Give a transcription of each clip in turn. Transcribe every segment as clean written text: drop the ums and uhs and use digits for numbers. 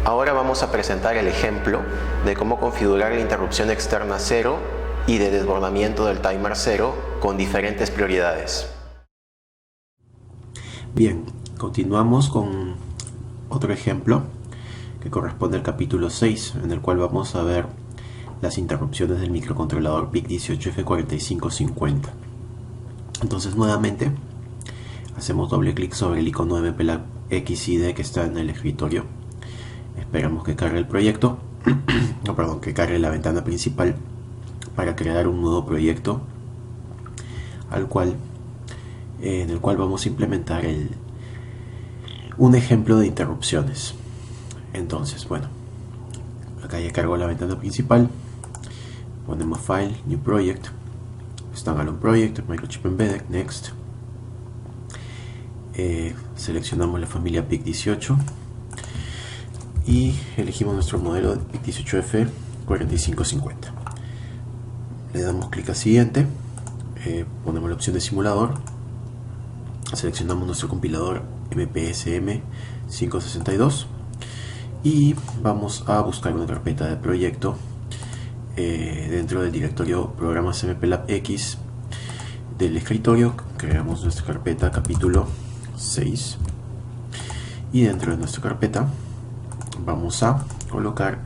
Ahora vamos a presentar el ejemplo de cómo configurar la interrupción externa 0 y de desbordamiento del timer 0 con diferentes prioridades. Bien, continuamos con otro ejemplo que corresponde al capítulo 6, en el cual vamos a ver las interrupciones del microcontrolador PIC18F4550. Entonces nuevamente hacemos doble clic sobre el icono MPLAB XID que está en el escritorio. Esperamos que cargue el proyecto, que cargue la ventana principal para crear un nuevo proyecto en el cual vamos a implementar un ejemplo de interrupciones. Entonces, bueno, acá ya cargo la ventana principal, ponemos File, New Project, Standalone Project, Microchip Embedded, Next. Seleccionamos la familia PIC18 y elegimos nuestro modelo de PIC18F4550. Le damos clic a siguiente, ponemos la opción de simulador, seleccionamos nuestro compilador MPSM 562 y vamos a buscar una carpeta de proyecto dentro del directorio programas MPLAB X del escritorio. Creamos nuestra carpeta capítulo 6 y dentro de nuestra carpeta vamos a colocar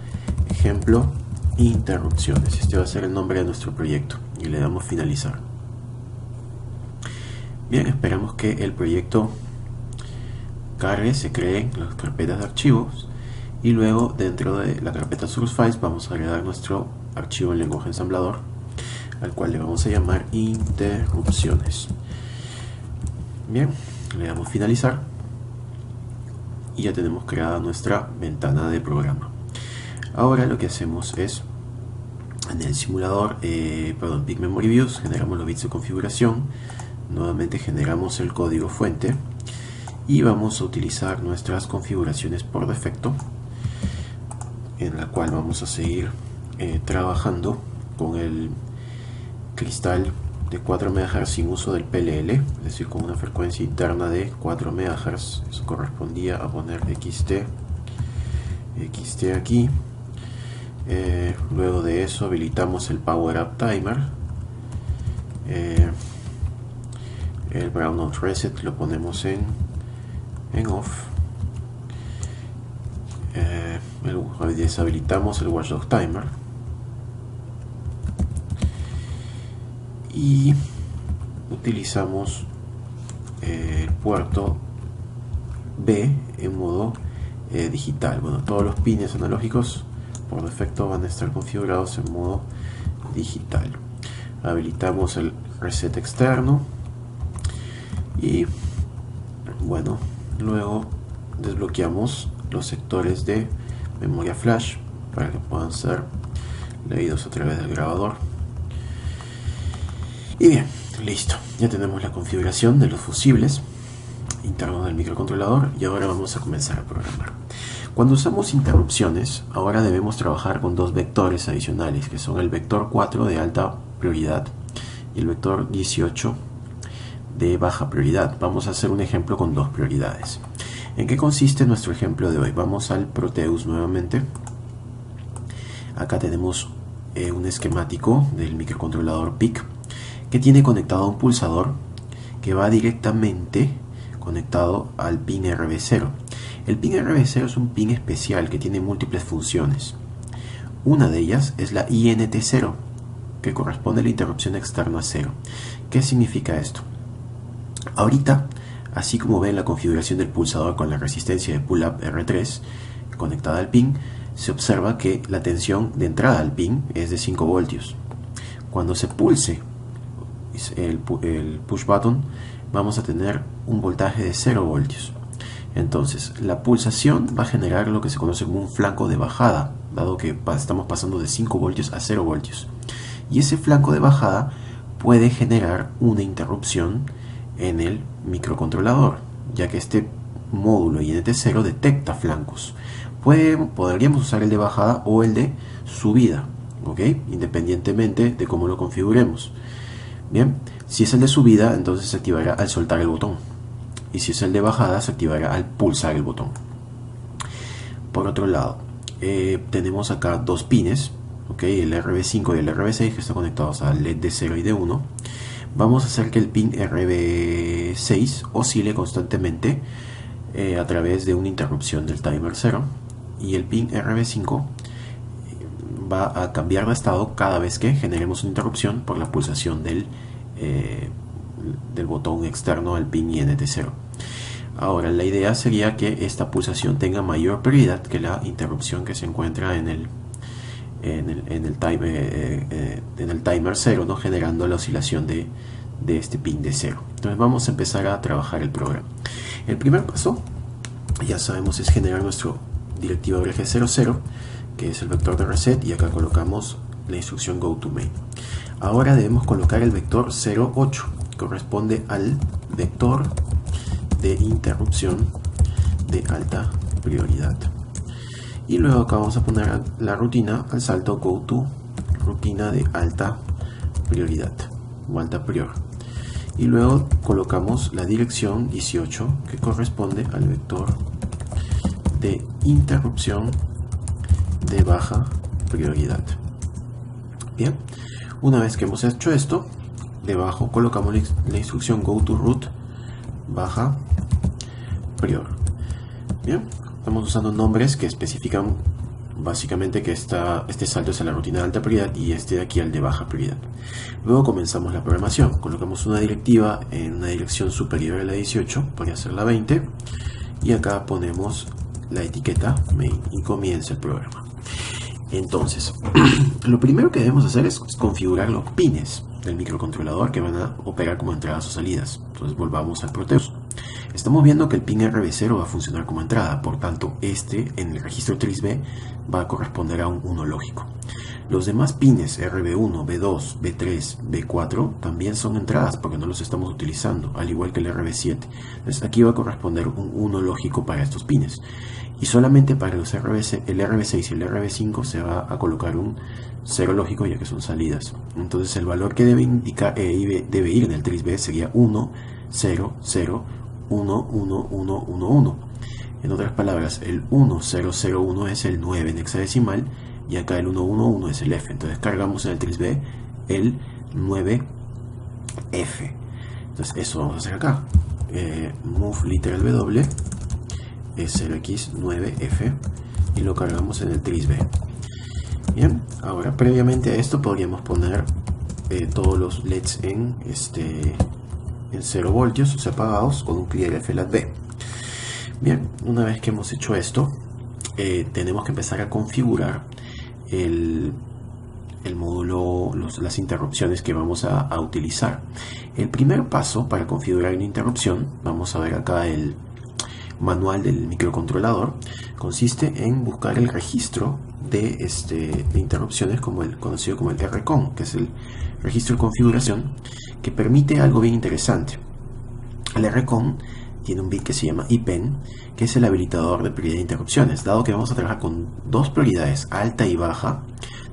ejemplo interrupciones. Este va a ser el nombre de nuestro proyecto y le damos finalizar. Bien, esperamos que el proyecto cargue, se creen las carpetas de archivos y luego dentro de la carpeta source files vamos a agregar nuestro archivo en lenguaje ensamblador, al cual le vamos a llamar interrupciones. Bien, le damos finalizar y ya tenemos creada nuestra ventana de programa. Ahora lo que hacemos es, en el simulador, PIC Memory Views, generamos los bits de configuración, nuevamente generamos el código fuente y vamos a utilizar nuestras configuraciones por defecto, en la cual vamos a seguir trabajando con el cristal de 4 MHz sin uso del PLL, es decir, con una frecuencia interna de 4 MHz. Eso correspondía a poner XT aquí. Luego de eso habilitamos el Power Up Timer. El Brownout Reset lo ponemos en Off. Deshabilitamos el Watchdog Timer y utilizamos el puerto B en modo digital. Bueno, todos los pines analógicos por defecto van a estar configurados en modo digital. Habilitamos el reset externo y bueno, luego desbloqueamos los sectores de memoria flash para que puedan ser leídos a través del grabador. Y bien, listo, ya tenemos la configuración de los fusibles internos del microcontrolador y ahora vamos a comenzar a programar. Cuando usamos interrupciones, ahora debemos trabajar con dos vectores adicionales, que son el vector 4 de alta prioridad y el vector 18 de baja prioridad. Vamos a hacer un ejemplo con dos prioridades. ¿En qué consiste nuestro ejemplo de hoy? Vamos al Proteus nuevamente. Acá tenemos un esquemático del microcontrolador PIC que tiene conectado a un pulsador que va directamente conectado al pin RB0. El pin RB0 es un pin especial que tiene múltiples funciones. Una de ellas es la INT0, que corresponde a la interrupción externa 0. ¿Qué significa esto? Ahorita, así como ven la configuración del pulsador con la resistencia de pull-up R3 conectada al pin, se observa que la tensión de entrada al pin es de 5 voltios. Cuando se pulse el push button, vamos a tener un voltaje de 0 voltios. Entonces, la pulsación va a generar lo que se conoce como un flanco de bajada, dado que estamos pasando de 5 voltios a 0 voltios. Y ese flanco de bajada puede generar una interrupción en el microcontrolador, ya que este módulo INT0 detecta flancos. Podríamos usar el de bajada o el de subida, ¿ok? Independientemente de cómo lo configuremos. Bien, si es el de subida, entonces se activará al soltar el botón. Y si es el de bajada, se activará al pulsar el botón. Por otro lado, tenemos acá dos pines, ¿okay? El RB5 y el RB6 que están conectados al LED D0 y D1. Vamos a hacer que el pin RB6 oscile constantemente a través de una interrupción del timer 0, y el pin RB5 va a cambiar de estado cada vez que generemos una interrupción por la pulsación del botón externo al pin INT0. Ahora, la idea sería que esta pulsación tenga mayor prioridad que la interrupción que se encuentra en el timer 0, ¿no? Generando la oscilación de este pin de 0. Entonces vamos a empezar a trabajar el programa. El primer paso, ya sabemos, es generar nuestro directivo RG00, que es el vector de reset, y acá colocamos la instrucción go to main. Ahora debemos colocar el vector 08, corresponde al vector de interrupción de alta prioridad. Y luego acá vamos a poner la rutina al salto go to rutina de alta prioridad o alta prior. Y luego colocamos la dirección 18, que corresponde al vector de interrupción de baja prioridad. Bien, una vez que hemos hecho esto, debajo colocamos la instrucción go to root baja prior. Bien, estamos usando nombres que especifican básicamente que este salto es a la rutina de alta prioridad y este de aquí al de baja prioridad. Luego comenzamos la programación. Colocamos una directiva en una dirección superior a la 18, podría ser la 20, y acá ponemos la etiqueta main y comienza el programa. Entonces, lo primero que debemos hacer es configurar los pines del microcontrolador que van a operar como entradas o salidas. Entonces volvamos al Proteus. Estamos viendo que el pin RB0 va a funcionar como entrada, por tanto este en el registro 3B va a corresponder a un 1 lógico. Los demás pines RB1, B2, B3, B4 también son entradas porque no los estamos utilizando, al igual que el RB7. Entonces aquí va a corresponder un 1 lógico para estos pines. Y solamente para los el RB6 y el RB5 se va a colocar un 0 lógico, ya que son salidas. Entonces el valor que debe ir en el 3B sería 1, 0, 0, 1, 1, 1, 1, 1. En otras palabras, el 1001 es el 9 en hexadecimal y acá el 111 es el F. Entonces cargamos en el 3B el 9F. Entonces eso vamos a hacer acá. Move literal W es el X9F y lo cargamos en el 3B. Bien, ahora previamente a esto podríamos poner todos los LEDs en 0 voltios, o sea, apagados con un clear F lat B. Bien, una vez que hemos hecho esto, tenemos que empezar a configurar el módulo, las interrupciones que vamos a utilizar. El primer paso para configurar una interrupción, vamos a ver acá el manual del microcontrolador, consiste en buscar el registro de interrupciones conocido como el RCON, que es el registro de configuración, que permite algo bien interesante. El RCON tiene un bit que se llama IPEN, que es el habilitador de prioridad de interrupciones. Dado que vamos a trabajar con dos prioridades, alta y baja,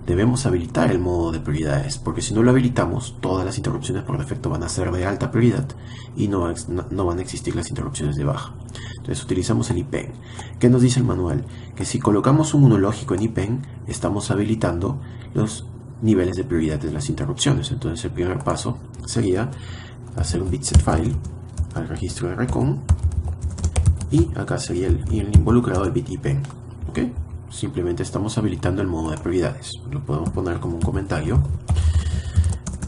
debemos habilitar el modo de prioridades, porque si no lo habilitamos, todas las interrupciones por defecto van a ser de alta prioridad y no van a existir las interrupciones de baja. Entonces utilizamos el IPEN. ¿Qué nos dice el manual? Que si colocamos un 1 lógico en IPEN, estamos habilitando los niveles de prioridad de las interrupciones. Entonces el primer paso sería hacer un bitset file al registro de RCON y acá sería el involucrado el bit IPEN. ¿Ok? Simplemente estamos habilitando el modo de prioridades. Lo podemos poner como un comentario.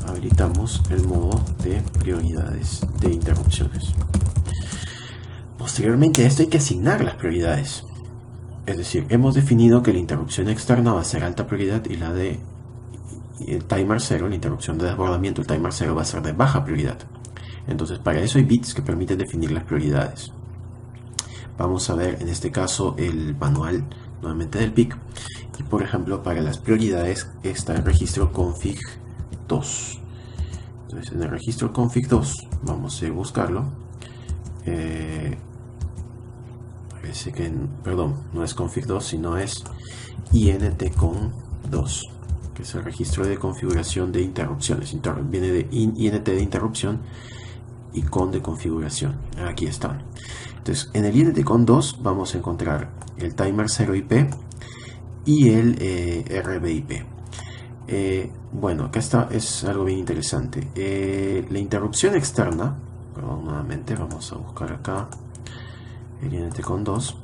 Habilitamos el modo de prioridades de interrupciones. Posteriormente a esto hay que asignar las prioridades. Es decir, hemos definido que la interrupción externa va a ser alta prioridad y la de el timer 0, la interrupción de desbordamiento, el timer 0 va a ser de baja prioridad. Entonces para eso hay bits que permiten definir las prioridades. Vamos a ver en este caso el manual nuevamente del PIC. Y por ejemplo para las prioridades está el registro config 2. Entonces en el registro config 2 vamos a buscarlo. Parece que, perdón, no es config 2 sino es intcon 2, que es el registro de configuración de interrupciones. Viene de int de interrupción icon de configuración. Aquí están. Entonces, en el INTCON 2 vamos a encontrar el timer 0 IP y el RBIP. Bueno, acá está, es algo bien interesante. La interrupción externa, perdón, nuevamente vamos a buscar acá el INTCON 2.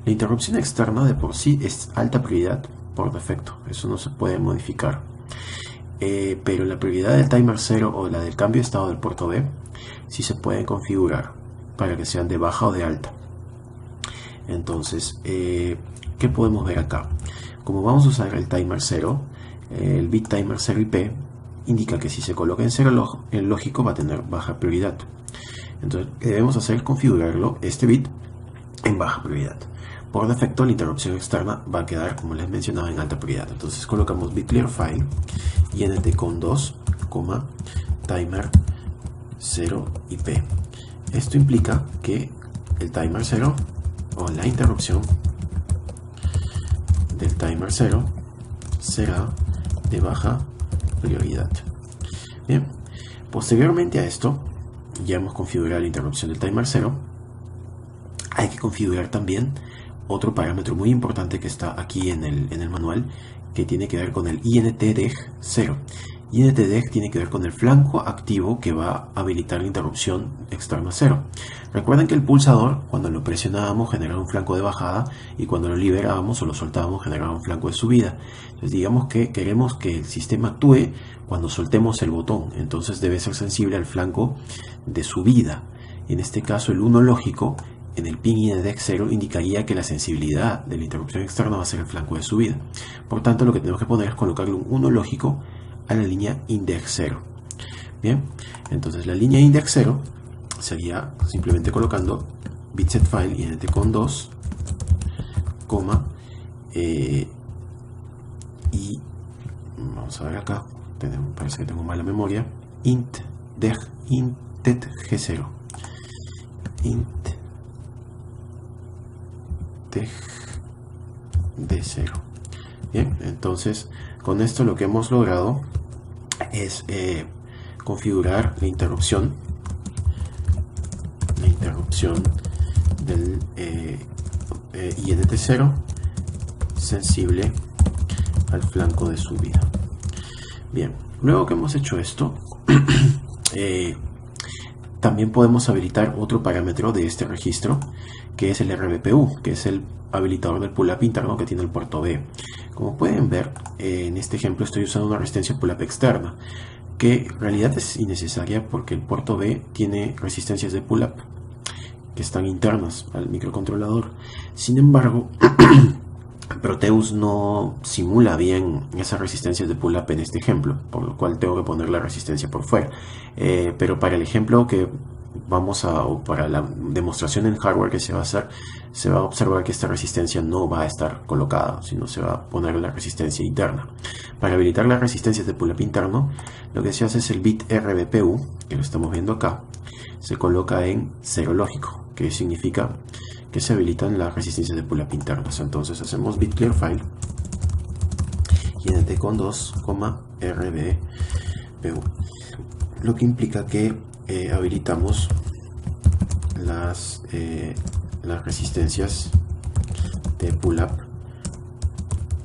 La interrupción externa de por sí es alta prioridad por defecto, eso no se puede modificar. Pero la prioridad del timer 0 o la del cambio de estado del puerto B sí se pueden configurar para que sean de baja o de alta. Entonces, ¿qué podemos ver acá? Como vamos a usar el timer 0, el bit timer 0 IP indica que si se coloca en 0 el lógico va a tener baja prioridad. Entonces, lo que debemos hacer es configurarlo, este bit, en baja prioridad. Por defecto, la interrupción externa va a quedar, como les mencionaba, en alta prioridad. Entonces, colocamos bit clear file INTCON 2, timer 0 IP. Esto implica que el timer 0 o la interrupción del timer 0 será de baja prioridad. Bien, posteriormente a esto, ya hemos configurado la interrupción del timer 0. Hay que configurar también otro parámetro muy importante que está aquí en el manual, que tiene que ver con el INTDEG 0. INTDEG tiene que ver con el flanco activo que va a habilitar la interrupción externa 0. Recuerden que el pulsador, cuando lo presionábamos, generaba un flanco de bajada, y cuando lo liberábamos o lo soltábamos, generaba un flanco de subida. Entonces, digamos que queremos que el sistema actúe cuando soltemos el botón, entonces debe ser sensible al flanco de subida. En este caso, el 1 lógico en el pin INTDEG 0 indicaría que la sensibilidad de la interrupción externa va a ser el flanco de subida. Por tanto, lo que tenemos que poner es colocarle un 1 lógico a la línea INDEG 0. Bien, entonces la línea INDEG 0 sería simplemente colocando bitsetfile INTCON 2, y vamos a ver acá, parece que tengo mala memoria, INTDEG 0. De 0. Bien, entonces con esto lo que hemos logrado es configurar la interrupción del INT0 sensible al flanco de subida. Bien, luego que hemos hecho esto, también podemos habilitar otro parámetro de este registro, que es el RBPU, que es el habilitador del pull-up interno que tiene el puerto B. Como pueden ver, en este ejemplo estoy usando una resistencia pull-up externa, que en realidad es innecesaria porque el puerto B tiene resistencias de pull-up que están internas al microcontrolador. Sin embargo, Proteus no simula bien esas resistencias de pull-up en este ejemplo, por lo cual tengo que poner la resistencia por fuera. Pero para el ejemplo que o para la demostración en hardware que se va a hacer, se va a observar que esta resistencia no va a estar colocada, sino se va a poner la resistencia interna. Para habilitar las resistencias de pull-up interno, lo que se hace es el bit RBPU, que lo estamos viendo acá, se coloca en 0 lógico, que significa que se habilitan las resistencias de pull-up internas. Entonces hacemos bit clear file INTCON 2, RBPU, lo que implica que habilitamos las resistencias de pull-up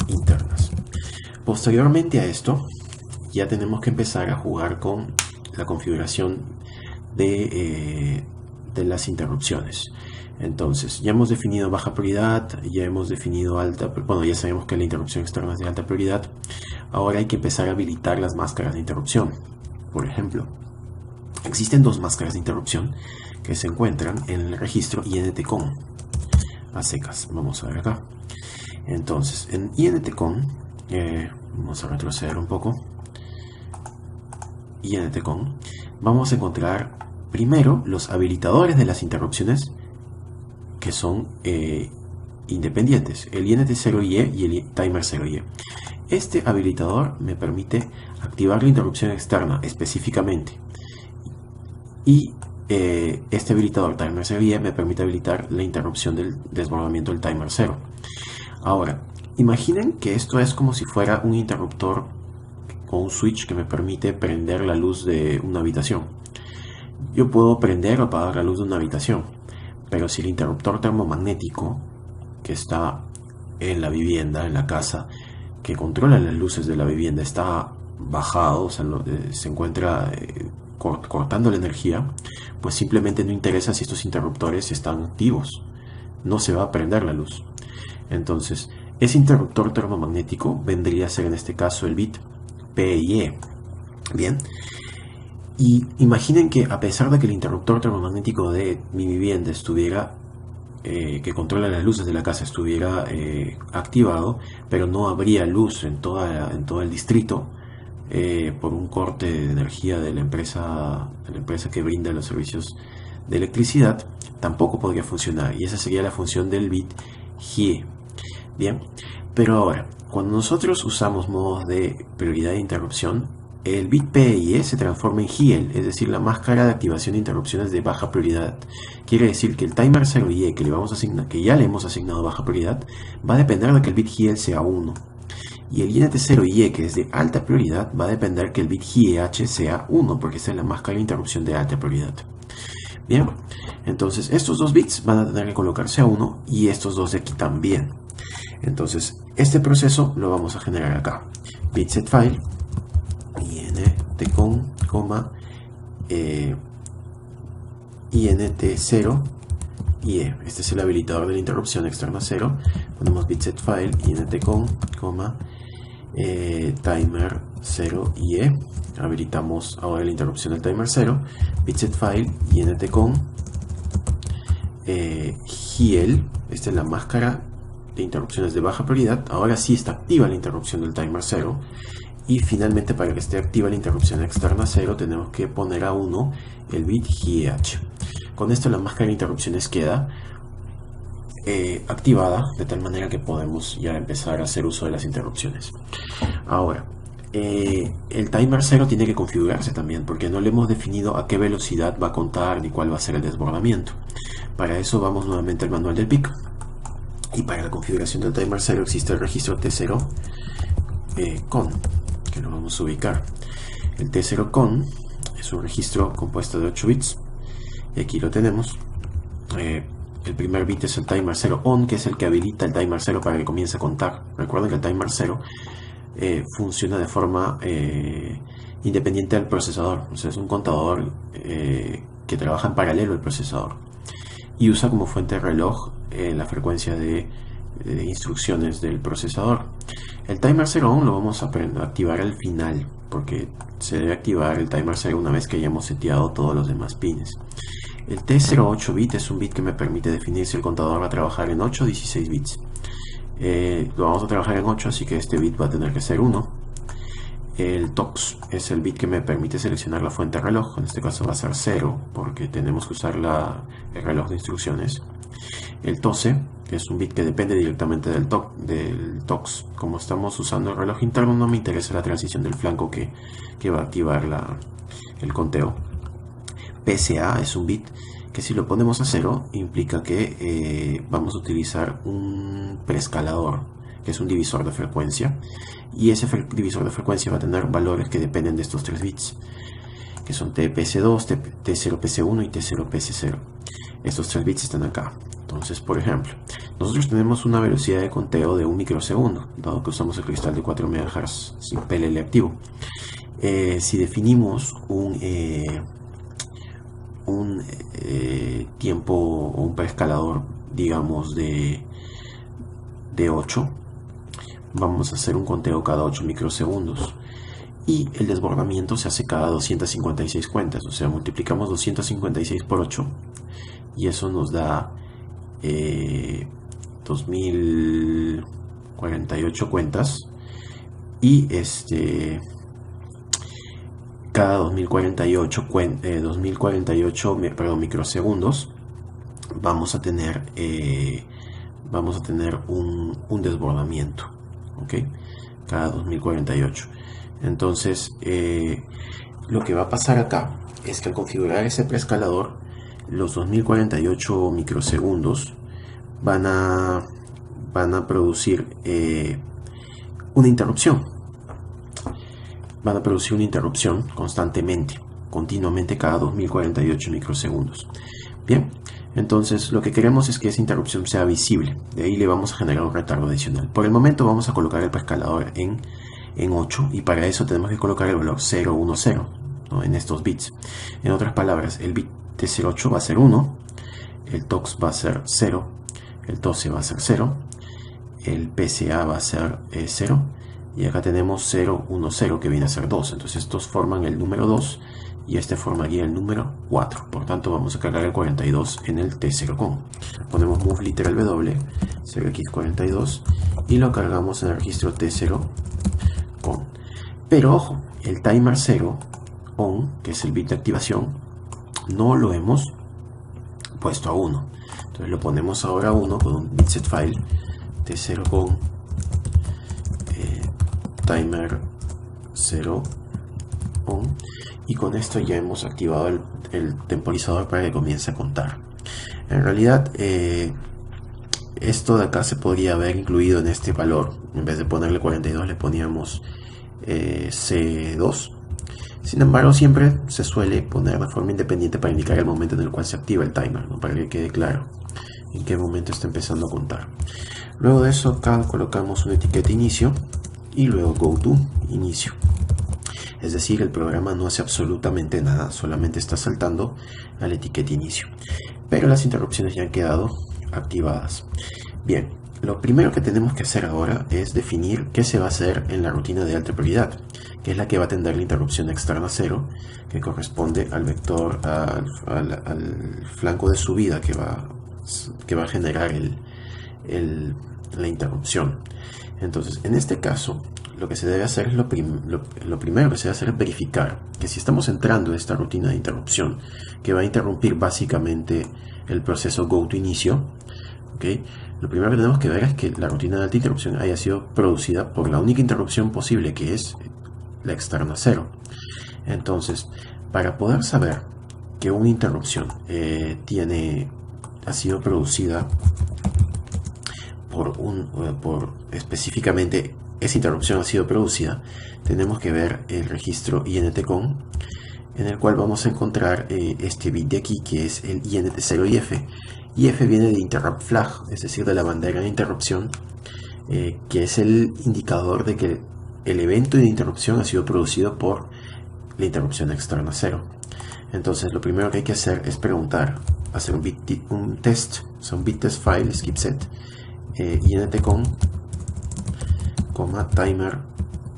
internas. Posteriormente a esto, ya tenemos que empezar a jugar con la configuración de las interrupciones. Entonces, ya hemos definido baja prioridad, ya hemos definido alta, bueno, ya sabemos que la interrupción externa es de alta prioridad. Ahora hay que empezar a habilitar las máscaras de interrupción. Por ejemplo, existen dos máscaras de interrupción que se encuentran en el registro INTCON a secas. Vamos a ver acá. Entonces, en INTCON, vamos a retroceder un poco. INTCON, vamos a encontrar primero los habilitadores de las interrupciones que son independientes, el INT0IE y el timer 0IE. Este habilitador me permite activar la interrupción externa específicamente, y este habilitador timer 0IE me permite habilitar la interrupción del desbordamiento del timer 0. Ahora, imaginen que esto es como si fuera un interruptor o un switch que me permite prender la luz de una habitación. yo puedo prender o apagar la luz de una habitación, pero si el interruptor termomagnético que está en la vivienda, en la casa, que controla las luces de la vivienda, está bajado, o sea, se encuentra cortando la energía, pues simplemente no interesa si estos interruptores están activos, no se va a prender la luz. Entonces, ese interruptor termomagnético vendría a ser en este caso el bit PIE. Bien, y imaginen que a pesar de que el interruptor termomagnético de mi vivienda estuviera que controla las luces de la casa estuviera activado, pero no habría luz en todo el distrito por un corte de energía de la empresa que brinda los servicios de electricidad, tampoco podría funcionar, y esa sería la función del bit GIE. Bien, pero ahora, cuando nosotros usamos modos de prioridad de interrupción, el bit PIE se transforma en GIEL, es decir, la máscara de activación de interrupciones de baja prioridad. Quiere decir que el timer 0IE que ya le hemos asignado baja prioridad, va a depender de que el bit GIEL sea 1. Y el INT0IE, que es de alta prioridad, va a depender que el bit GIEH sea 1, porque esta es la máscara de interrupción de alta prioridad. Bien, entonces estos dos bits van a tener que colocarse a 1 y estos dos de aquí también. Entonces, este proceso lo vamos a generar acá. Bit set file intcon, int0 IE. Este es el habilitador de la interrupción externa 0. Ponemos bit set file intcon, timer 0 IE. Habilitamos ahora la interrupción del timer 0. Bit set file intcon GIEL. Esta es la máscara de interrupciones de baja prioridad. Ahora sí está activa la interrupción del timer 0. Y finalmente, para que esté activa la interrupción externa 0, tenemos que poner a 1 el bit GIEH. Con esto la máscara de interrupciones queda activada, de tal manera que podemos ya empezar a hacer uso de las interrupciones. Ahora, el timer 0 tiene que configurarse también, porque no le hemos definido a qué velocidad va a contar ni cuál va a ser el desbordamiento. Para eso vamos nuevamente al manual del PIC. Y para la configuración del timer 0 existe el registro T0 con, que lo vamos a ubicar. El T0 con es un registro compuesto de 8 bits, y aquí lo tenemos. El primer bit es el timer 0 on, que es el que habilita el timer 0 para que comience a contar. Recuerden que el timer 0 funciona de forma independiente del procesador, o sea, es un contador que trabaja en paralelo al procesador y usa como fuente de reloj la frecuencia de instrucciones del procesador. El timer 0 on lo vamos a activar al final, porque se debe activar el timer 0 una vez que hayamos seteado todos los demás pines. El T08 bit es un bit que me permite definir si el contador va a trabajar en 8 o 16 bits. Lo vamos a trabajar en 8, así que este bit va a tener que ser 1. El TOX es el bit que me permite seleccionar la fuente de reloj, en este caso va a ser 0, porque tenemos que usar el reloj de instrucciones. El TOSE, que es un bit que depende directamente del TOX. Como estamos usando el reloj interno, no me interesa la transición del flanco que va a activar el conteo. PSA es un bit que, si lo ponemos a 0, implica que vamos a utilizar un preescalador, que es un divisor de frecuencia, y ese divisor de frecuencia va a tener valores que dependen de estos 3 bits, que son TPS2, T0PC1 y T0PC0. Estos 3 bits están acá. Entonces, por ejemplo, nosotros tenemos una velocidad de conteo de 1 microsegundo, dado que usamos el cristal de 4 MHz sin PLL activo. Si definimos un tiempo o un preescalador, digamos, de 8, vamos a hacer un conteo cada 8 microsegundos. Y el desbordamiento se hace cada 256 cuentas, o sea, multiplicamos 256 por 8 y eso nos da 2048 cuentas, y cada 2048 microsegundos vamos a tener un desbordamiento, ¿ok? Cada 2048. Entonces, lo que va a pasar acá es que al configurar ese preescalador, los 2048 microsegundos van a producir una interrupción. Van a producir una interrupción constantemente. continuamente cada 2048 microsegundos. Bien, entonces lo que queremos es que esa interrupción sea visible. De ahí le vamos a generar un retardo adicional. Por el momento vamos a colocar el preescalador en 8 y para eso tenemos que colocar el valor 010, ¿no? En estos bits. En otras palabras, el bit de 08 va a ser 1, el TOX va a ser 0, el TOSE va a ser 0, el PCA va a ser 0 y acá tenemos 010 que viene a ser 2. Entonces estos forman el número 2 y este formaría el número 4. Por tanto vamos a cargar el 42 en el T0CON. Ponemos move literal W 0x42 y lo cargamos en el registro T0CON. Pero ojo, el timer 0 on, que es el bit de activación, no lo hemos puesto a 1. Entonces lo ponemos ahora a 1 con un bitset file T0CON timer 0 on, y con esto ya hemos activado el temporizador para que comience a contar. En realidad esto de acá se podría haber incluido en este valor. En vez de ponerle 42 le poníamos C2. Sin embargo, siempre se suele poner de forma independiente para indicar el momento en el cual se activa el timer, ¿no? Para que quede claro en qué momento está empezando a contar. Luego de eso acá colocamos una etiqueta inicio y luego go to inicio. Es decir, el programa no hace absolutamente nada, solamente está saltando a la etiqueta inicio. Pero las interrupciones ya han quedado activadas. Bien, lo primero que tenemos que hacer ahora es definir qué se va a hacer en la rutina de alta prioridad, que es la que va a atender la interrupción externa 0, que corresponde al vector, al flanco de subida que va a generar la interrupción. Entonces, en este caso, lo que se debe hacer es lo primero que se debe hacer es verificar que si estamos entrando en esta rutina de interrupción, que va a interrumpir básicamente el proceso go to inicio, ¿okay? Lo primero que tenemos que ver es que la rutina de alta interrupción haya sido producida por la única interrupción posible, que es la externa 0. Entonces, para poder saber que una interrupción ha sido producida por específicamente esa interrupción ha sido producida, tenemos que ver el registro INTCON, en el cual vamos a encontrar este bit de aquí, que es el INT0IF. IF viene de interrupt flag, es decir, de la bandera de interrupción, que es el indicador de que el evento de interrupción ha sido producido por la interrupción externa 0. Entonces, lo primero que hay que hacer es hacer un test, o sea, un bit test file, skip set, INTCON, timer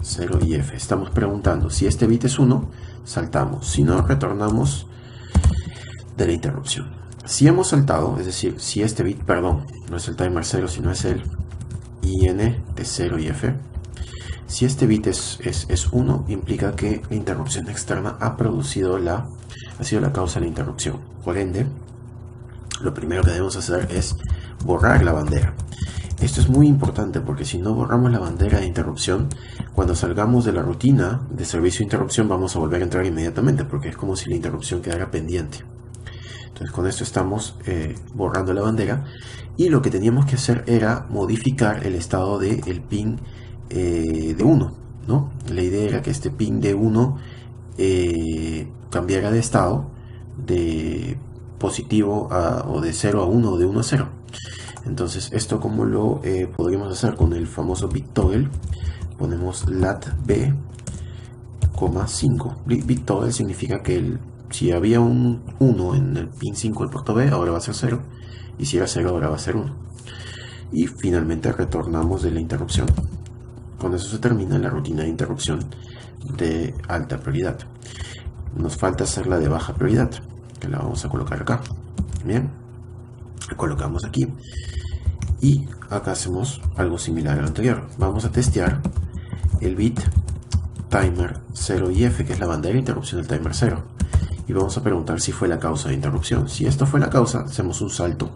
0IF. Estamos preguntando si este bit es 1, saltamos, si no, retornamos de la interrupción. Si hemos saltado, es decir, si este bit, perdón, no es el timer 0, sino es el INT0IF, si este bit es 1, implica que la interrupción externa ha sido la causa de la interrupción. Por ende, lo primero que debemos hacer es borrar la bandera. Esto es muy importante porque si no borramos la bandera de interrupción, cuando salgamos de la rutina de servicio de interrupción vamos a volver a entrar inmediatamente, porque es como si la interrupción quedara pendiente. Entonces con esto estamos borrando la bandera, y lo que teníamos que hacer era modificar el estado del pin de 1, ¿no? La idea era que este pin de 1 cambiara de estado de positivo o de 0 a 1 o de 1 a 0. Entonces, esto como lo podríamos hacer con el famoso bit toggle. Ponemos lat b, 5. Bit toggle significa que si había un 1 en el pin 5 del puerto B, ahora va a ser 0. Y si era 0, ahora va a ser 1. Y finalmente retornamos de la interrupción. Con eso se termina la rutina de interrupción de alta prioridad. Nos falta hacer la de baja prioridad, que la vamos a colocar acá. Bien, la colocamos aquí. Y acá hacemos algo similar al anterior. Vamos a testear el bit timer 0IF, que es la bandera de interrupción del timer 0. Y vamos a preguntar si fue la causa de interrupción. Si esto fue la causa, hacemos un salto.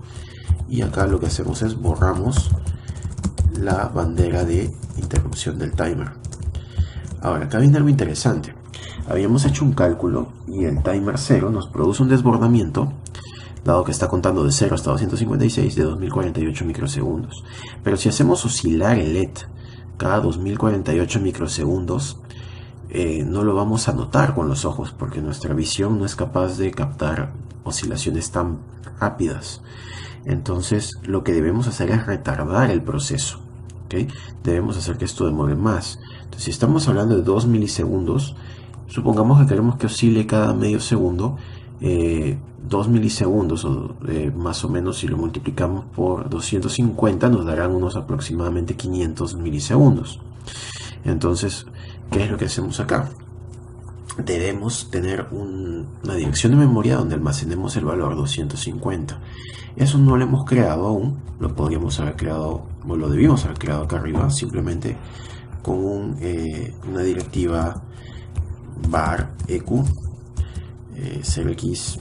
Y acá lo que hacemos es borramos la bandera de interrupción del timer. Ahora, acá viene algo interesante. Habíamos hecho un cálculo y el timer 0 nos produce un desbordamiento, dado que está contando de 0 hasta 256, de 2048 microsegundos. Pero si hacemos oscilar el LED cada 2048 microsegundos, no lo vamos a notar con los ojos porque nuestra visión no es capaz de captar oscilaciones tan rápidas. Entonces lo que debemos hacer es retardar el proceso, ¿okay? Debemos hacer que esto demore más. Entonces, si estamos hablando de 2 milisegundos, supongamos que queremos que oscile cada medio segundo, 2 milisegundos más o menos, si lo multiplicamos por 250 nos darán unos aproximadamente 500 milisegundos. Entonces, ¿qué es lo que hacemos acá? Debemos tener una dirección de memoria donde almacenemos el valor 250. Eso no lo hemos creado aún, lo podríamos haber creado, o lo debimos haber creado acá arriba, simplemente con una directiva var eq 0x20.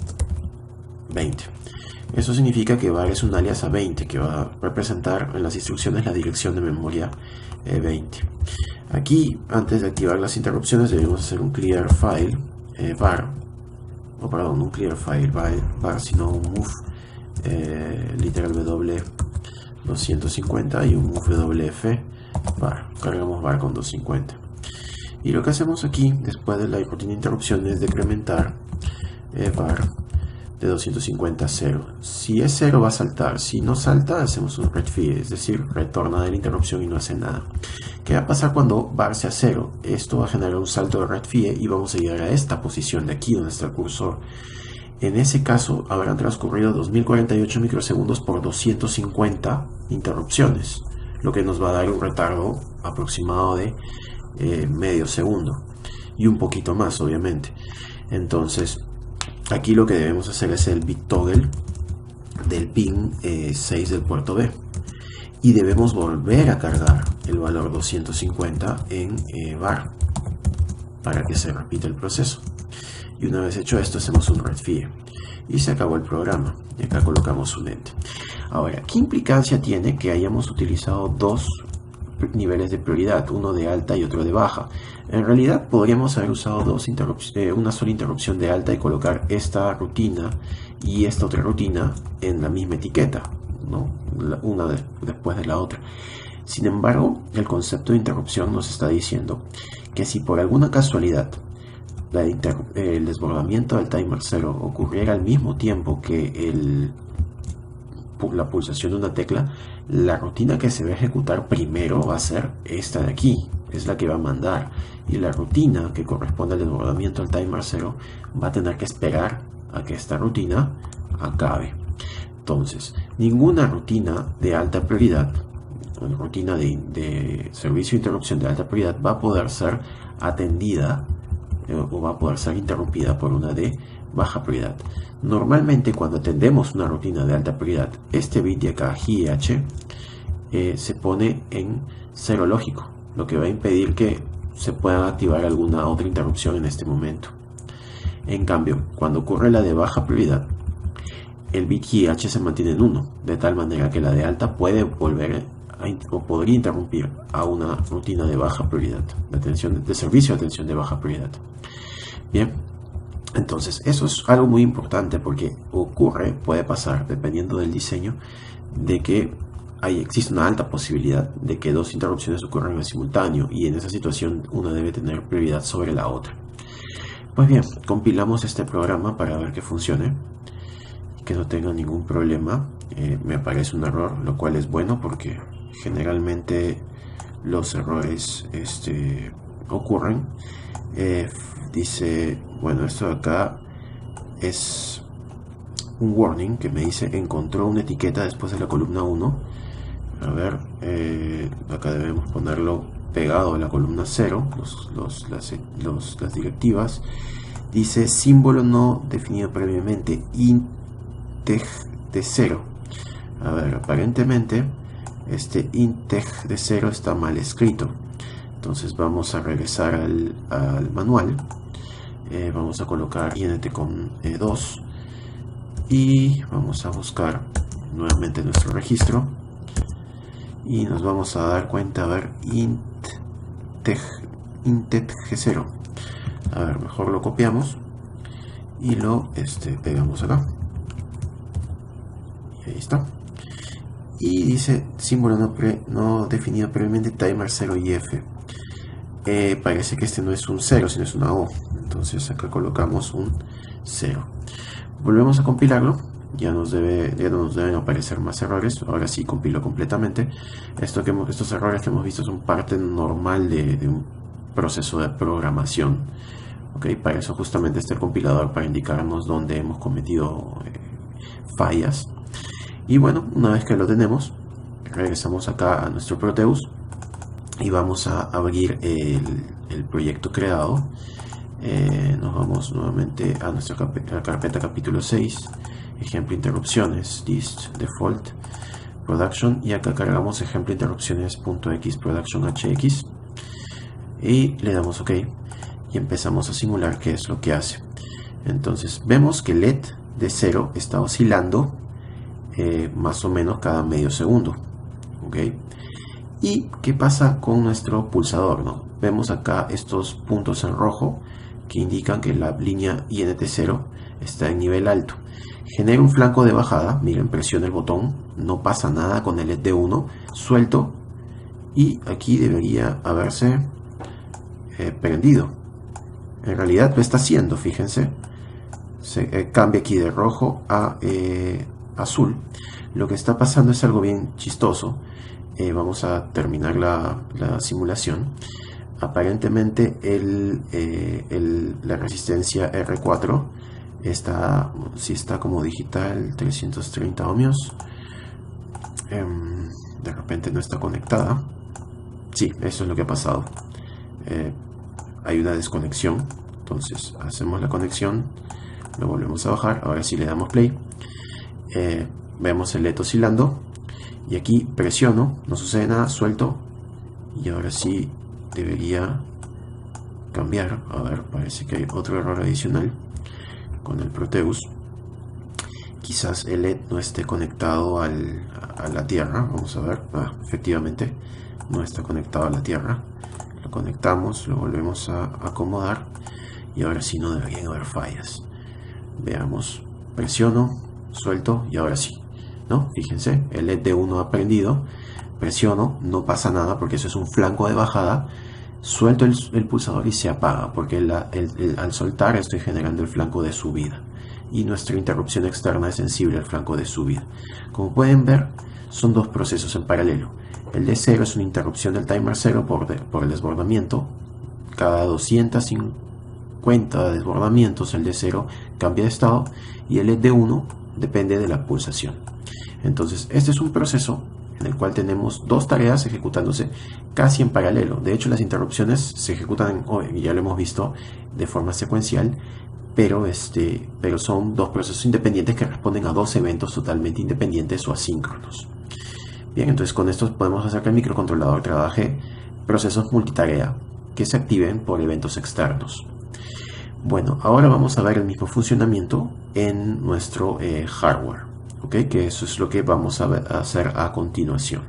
Eso significa que var es un alias a 20 que va a representar en las instrucciones la dirección de memoria 20. Aquí, antes de activar las interrupciones, debemos hacer un clear file var, o perdón, un clear file var, sino un move literal w 250 y un move wf var. Cargamos var con 250. Y lo que hacemos aquí, después de la rutina de interrupción, es decrementar var de 250 a 0. Si es 0 va a saltar, si no salta hacemos un retfie, es decir, retorna de la interrupción y no hace nada. ¿Qué va a pasar cuando var sea 0? Esto va a generar un salto de retfie y vamos a llegar a esta posición de aquí donde está el cursor. En ese caso habrán transcurrido 2048 microsegundos por 250 interrupciones, lo que nos va a dar un retardo aproximado de medio segundo y un poquito más, obviamente. Entonces aquí lo que debemos hacer es el bit toggle del pin 6 del puerto B y debemos volver a cargar el valor 250 en var para que se repita el proceso. Y una vez hecho esto hacemos un retfie y se acabó el programa. Y acá colocamos un ente. Ahora, ¿qué implicancia tiene que hayamos utilizado dos niveles de prioridad, uno de alta y otro de baja? En realidad podríamos haber usado una sola interrupción de alta y colocar esta rutina y esta otra rutina en la misma etiqueta, ¿no? Una después de la otra. Sin embargo, el concepto de interrupción nos está diciendo que si por alguna casualidad el desbordamiento del timer 0 ocurriera al mismo tiempo que la pulsación de una tecla, la rutina que se va a ejecutar primero va a ser esta de aquí, es la que va a mandar, y la rutina que corresponde al desbordamiento del timer 0 va a tener que esperar a que esta rutina acabe. Entonces, ninguna rutina de alta prioridad, una rutina de servicio de interrupción de alta prioridad va a poder ser atendida o va a poder ser interrumpida por una de baja prioridad. Normalmente cuando atendemos una rutina de alta prioridad, este bit de acá, JH, se pone en cero lógico, lo que va a impedir que se pueda activar alguna otra interrupción en este momento. En cambio, cuando ocurre la de baja prioridad, el bit JH se mantiene en 1, de tal manera que la de alta puede volver o podría interrumpir a una rutina de baja prioridad, de servicio de atención de baja prioridad. Bien, entonces eso es algo muy importante porque puede pasar, dependiendo del diseño, de que existe una alta posibilidad de que dos interrupciones ocurran en simultáneo y en esa situación una debe tener prioridad sobre la otra. Pues bien, compilamos este programa para ver que funcione y que no tenga ningún problema. Me aparece un error, lo cual es bueno porque generalmente los errores ocurren. Dice, bueno, esto de acá es un warning que me dice encontró una etiqueta después de la columna 1. A ver, acá debemos ponerlo pegado a la columna 0, las directivas. Dice símbolo no definido previamente, integ de 0. A ver, aparentemente este integ de 0 está mal escrito. Entonces vamos a regresar al manual. Vamos a colocar int con 2 y vamos a buscar nuevamente nuestro registro y nos vamos a dar cuenta, a ver, integ g0. A ver, mejor lo copiamos y lo pegamos acá y ahí está. Y dice símbolo no definido previamente timer 0 y f. parece que este no es un 0, sino es una O. Entonces acá colocamos un 0. Volvemos a compilarlo. Ya no nos deben aparecer más errores. Ahora sí compilo completamente. Estos errores que hemos visto son parte normal de un proceso de programación. ¿Okay? Para eso justamente está el compilador, para indicarnos dónde hemos cometido fallas. Y bueno, una vez que lo tenemos, regresamos acá a nuestro Proteus y vamos a abrir el proyecto creado. Nos vamos nuevamente a nuestra carpeta capítulo 6, ejemplo interrupciones, dist default production, y acá cargamos ejemplo interrupciones.x production hx y le damos OK y empezamos a simular qué es lo que hace. Entonces vemos que el LED de 0 está oscilando más o menos cada medio segundo. ¿Okay? ¿Y qué pasa con nuestro pulsador? ¿No? Vemos acá estos puntos en rojo que indican que la línea INT0 está en nivel alto. Genera un flanco de bajada. Miren, presiono el botón, no pasa nada con el LED de 1, suelto y aquí debería haberse prendido. En realidad lo está haciendo, fíjense. Se cambia aquí de rojo a azul. Lo que está pasando es algo bien chistoso. Vamos a terminar la simulación. Aparentemente la resistencia R4 está como digital, 330 ohmios. De repente no está conectada. Sí, eso es lo que ha pasado. Hay una desconexión. Entonces hacemos la conexión, lo volvemos a bajar. Ahora sí le damos play. Vemos el LED oscilando y aquí presiono, no sucede nada, suelto y ahora sí debería cambiar. A ver, parece que hay otro error adicional con el Proteus. Quizás el LED no esté conectado a la tierra. Vamos a ver. Efectivamente no está conectado a la tierra. Lo conectamos, lo volvemos a acomodar y ahora sí no deberían haber fallas. Veamos, presiono, suelto y ahora sí, ¿no? Fíjense, el LED de 1 ha prendido, presiono, no pasa nada porque eso es un flanco de bajada, suelto el pulsador y se apaga porque al soltar estoy generando el flanco de subida y nuestra interrupción externa es sensible al flanco de subida. Como pueden ver, son dos procesos en paralelo. El de 0 es una interrupción del timer 0 por el desbordamiento. Cada 250 desbordamientos el de 0 cambia de estado y el LED de 1 depende de la pulsación. Entonces este es un proceso en el cual tenemos dos tareas ejecutándose casi en paralelo. De hecho, las interrupciones se ejecutan, ya lo hemos visto, de forma secuencial, pero son dos procesos independientes que responden a dos eventos totalmente independientes o asíncronos. Bien, entonces con esto podemos hacer que el microcontrolador trabaje procesos multitarea que se activen por eventos externos. Bueno, ahora vamos a ver el mismo funcionamiento en nuestro hardware, ¿ok? Que eso es lo que vamos a hacer a continuación.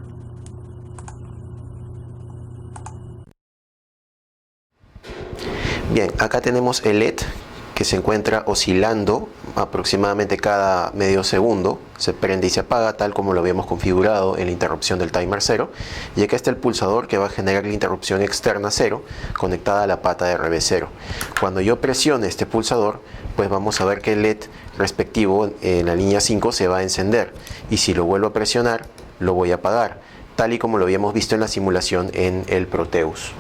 Bien, acá tenemos el LED que se encuentra oscilando aproximadamente cada medio segundo, se prende y se apaga tal como lo habíamos configurado en la interrupción del timer 0, y acá está el pulsador que va a generar la interrupción externa 0 conectada a la pata de RB0. Cuando yo presione este pulsador, pues vamos a ver que el LED respectivo en la línea 5 se va a encender, y si lo vuelvo a presionar, lo voy a apagar, tal y como lo habíamos visto en la simulación en el Proteus.